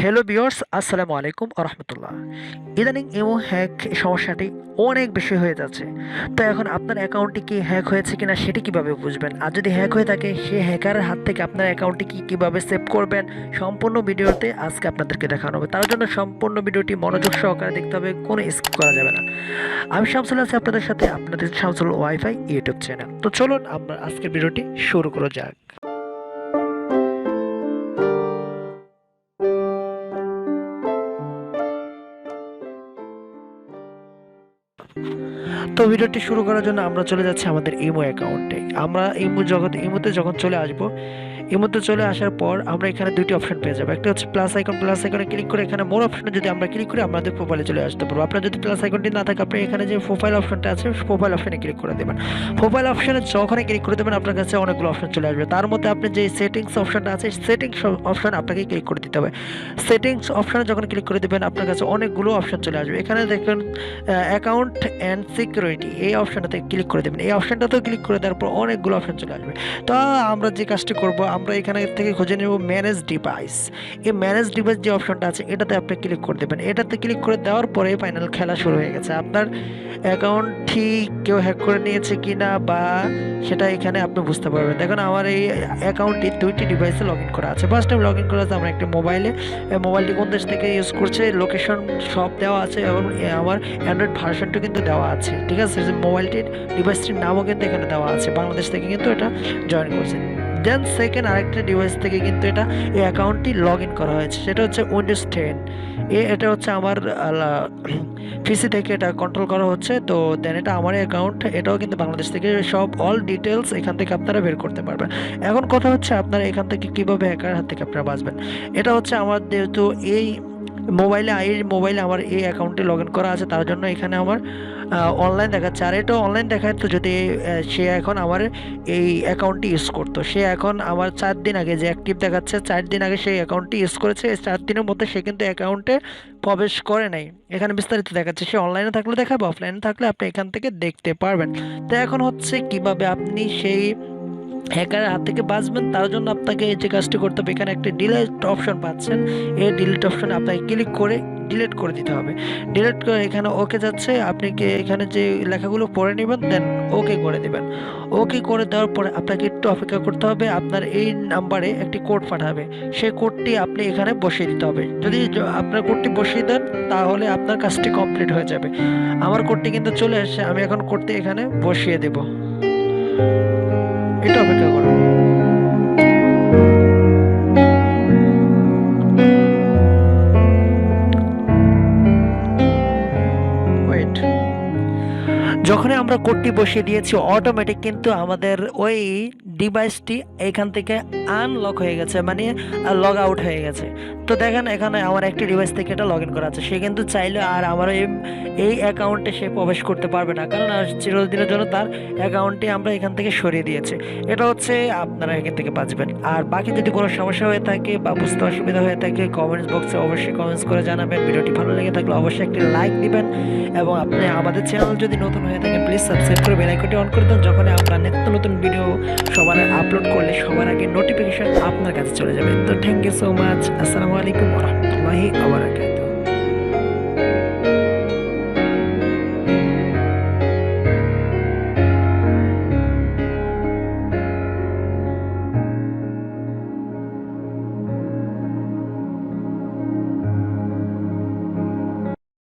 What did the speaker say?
Hello viewers, আসসালামু আলাইকুম ওয়া রাহমাতুল্লাহ। ইদানিং ইমো হ্যাক সমস্যাটি অনেক বেশি হয়ে যাচ্ছে। তো এখন আপনার অ্যাকাউন্টটি কি হ্যাক হয়েছে কিনা সেটি কিভাবে বুঝবেন? আর যদি হ্যাক হয়ে থাকে সেই হ্যাকারের হাত থেকে আপনার অ্যাকাউন্টটি কিভাবে সেভ করবেন, সম্পূর্ণ ভিডিওতে আজকে আপনাদেরকে দেখানো হবে। তার জন্য সম্পূর্ণ ভিডিওটি মনোযোগ সহকারে দেখতে হবে, কোনো স্কিপ করা যাবে না। আমি শামসুল আছি আপনাদের সাথে, আপনাদের শামসুল ওয়াইফাই ইউটিউব চ্যানেল। তো চলুন আমরা আজকের ভিডিওটি শুরু করা যাক। তো ভিডিওটি শুরু করার জন্য আমরা চলে যাচ্ছি আমাদের ইমো অ্যাকাউন্টে। আমরা ইমোতে যখন চলে আসব, ইমোতে চলে আসার পর আমরা এখানে দুইটি অপশন পেয়ে যাবো। একটা হচ্ছে প্লাস আইকনে ক্লিক করে এখানে মোর অপশনে যদি আমরা ক্লিক করি আমাদের প্রোফাইলে চলে আসতে পারবো। আপনার যদি প্লাস আইকনটি না থাকে, আপনি এখানে যে প্রোফাইল অপশনটা আছে প্রোফাইল অপশনে ক্লিক করে দেবেন। প্রোফাইল অপশনে যখনই ক্লিক করে দেবেন আপনার কাছে অনেকগুলো অপশন চলে আসবে। তার মধ্যে আপনি যে সেটিংস অপশনটা আছে সেটিংস অপশন আপনাকে ক্লিক করে দিতে হবে। সেটিংস অপশনে যখন ক্লিক করে দেবেন আপনার কাছে অনেকগুলো অপশন চলে আসবে। এখানে দেখুন অ্যাকাউন্ট অ্যান্ড সিকিউরিটি, এই অপশনটাতে ক্লিক করে দেবেন। এই অপশনটাতেও ক্লিক করে দেওয়ার পর অনেকগুলো অপশন চলে আসবে। তো আমরা যে কাজটি করব, আমরা এখানে থেকে খুঁজে নেব ম্যানেজ ডিভাইস। এই ম্যানেজ ডিভাইস যে অপশনটা আছে এটাতে আপনি ক্লিক করে দেবেন। এটাতে ক্লিক করে দেওয়ার পরে ফাইনাল খেলা শুরু হয়ে গেছে। আপনার অ্যাকাউন্টটি কেউ হ্যাক করে নিয়েছে কিনা বা সেটা এখানে আপনি বুঝতে পারবেন। দেখুন আমার এই অ্যাকাউন্টটি দুইটি ডিভাইসে লগ ইন করা আছে। ফার্স্ট টাইম লগ ইন করা আছে আমার একটি মোবাইলটি কোন দেশ থেকে ইউজ করছে, লোকেশন সব দেওয়া আছে এবং আমার অ্যান্ড্রয়েড ভার্সনটা কিন্তু দেওয়া আছে। ঠিক আছে, যে মোবাইলটির ডিভাইসটির নামও কিন্তু এখানে দেওয়া আছে। বাংলাদেশ থেকে কিন্তু এটা জয়েন করছে। দেন সেকেন্ড আরেকটা ডিভাইস থেকে কিন্তু এই অ্যাকাউন্টটি লগ ইন করা হয়েছে, সেটা হচ্ছে উইন্ডোজ 10। এটা হচ্ছে আমার পিসি থেকে এটা কন্ট্রোল করা হচ্ছে। তো দেন এটা আমার অ্যাকাউন্ট, এটাও কিন্তু বাংলাদেশ থেকে। সব অল ডিটেলস এখান থেকে আপনারা বের করতে পারবেন। এখন কথা হচ্ছে আপনারা এখান থেকে কীভাবে হ্যাকার হাত থেকে আপনারা বাঁচবেন। এটা হচ্ছে আমার যেহেতু এই মোবাইলে আমার এই অ্যাকাউন্টে লগ ইন করা আছে, তার জন্য এখানে আমার অনলাইন দেখাচ্ছে। আর এটা অনলাইন দেখায় তো যদি সে এখন আমার এই অ্যাকাউন্টটি ইউজ করতো, সে এখন আমার 4 দিন আগে যে অ্যাক্টিভ দেখাচ্ছে 4 দিন আগে সেই অ্যাকাউন্টটি ইউজ করেছে। 4 দিনের মধ্যে সে কিন্তু অ্যাকাউন্টে প্রবেশ করে নাই। এখানে বিস্তারিত দেখাচ্ছে, সে অনলাইনে থাকলে দেখাবে, অফলাইনে থাকলে আপনি এখান থেকে দেখতে পারবেন। তো এখন হচ্ছে কিভাবে আপনি সেই হ্যাকারের হাত থেকে বাঁচবেন, তার জন্য আপনাকে যে কাজটি করতে হবে, এখানে একটা ডিলিট অপশন পাচ্ছেন। এই ডিলিট অপশনে আপনাকে ক্লিক করে ডিলিট করে দিতে হবে। ডিলিট করে এখানে ওকে যাচ্ছে, আপনি এখানে যে লেখাগুলো পড়ে নেবেন, দেন ওকে করে দেবেন। ওকে করে দেওয়ার পরে আপনাকে একটু অপেক্ষা করতে হবে। আপনার এই নাম্বারে একটি কোড পাঠাবে, সেই কোডটি আপনি এখানে বসিয়ে দিতে হবে। যদি আপনার কোডটি বসিয়ে দেন তাহলে আপনার কাজটি কমপ্লিট হয়ে যাবে। আমার কোডটি কিন্তু চলে আসছে, আমি এখন কোডটি এখানে বসিয়ে দেব। এটা অপেক্ষা করুন। ওয়েট, যখনই আমরা কোডটি বসিয়ে দিয়েছি অটোমেটিক কিন্তু আমাদের ওই ডিভাইসটি এখান থেকে আনলক হয়ে গেছে, মানে লগ আউট হয়ে গেছে। তো দেখেন এখানে আমার একটি ডিভাইস থেকে এটা লগ ইন করা আছে। সে কিন্তু চাইলে আর আমার এই অ্যাকাউন্টে সে প্রবেশ করতে পারবে না, কারণ চিরদিনের জন্য তার অ্যাকাউন্টটি আমরা এখান থেকে সরিয়ে দিয়েছি। এটা হচ্ছে আপনারা এখান থেকে বাঁচবেন। আর বাকি যদি কোনো সমস্যা হয়ে থাকে বা বুঝতে অসুবিধা হয়ে থাকে কমেন্টস বক্সে অবশ্যই কমেন্টস করে জানাবেন। ভিডিওটি ভালো লেগে থাকলে অবশ্যই একটি লাইক দিবেন এবং আপনি আমাদের চ্যানেল যদি নতুন হয়ে থাকেন প্লিজ সাবস্ক্রাইব করে বেল আইকনটি অন করে দেন। যখন আমরা নিত্য নতুন ভিডিও সবার আপলোড করলে সবার আগে নোটিফিকেশন আপনার কাছে চলে যাবে। তো থ্যাংক ইউ সো মাচ। আসসালামু আলাইকুম ওয়া রাহমাতুল্লাহি ওয়া বারাকাতুহু।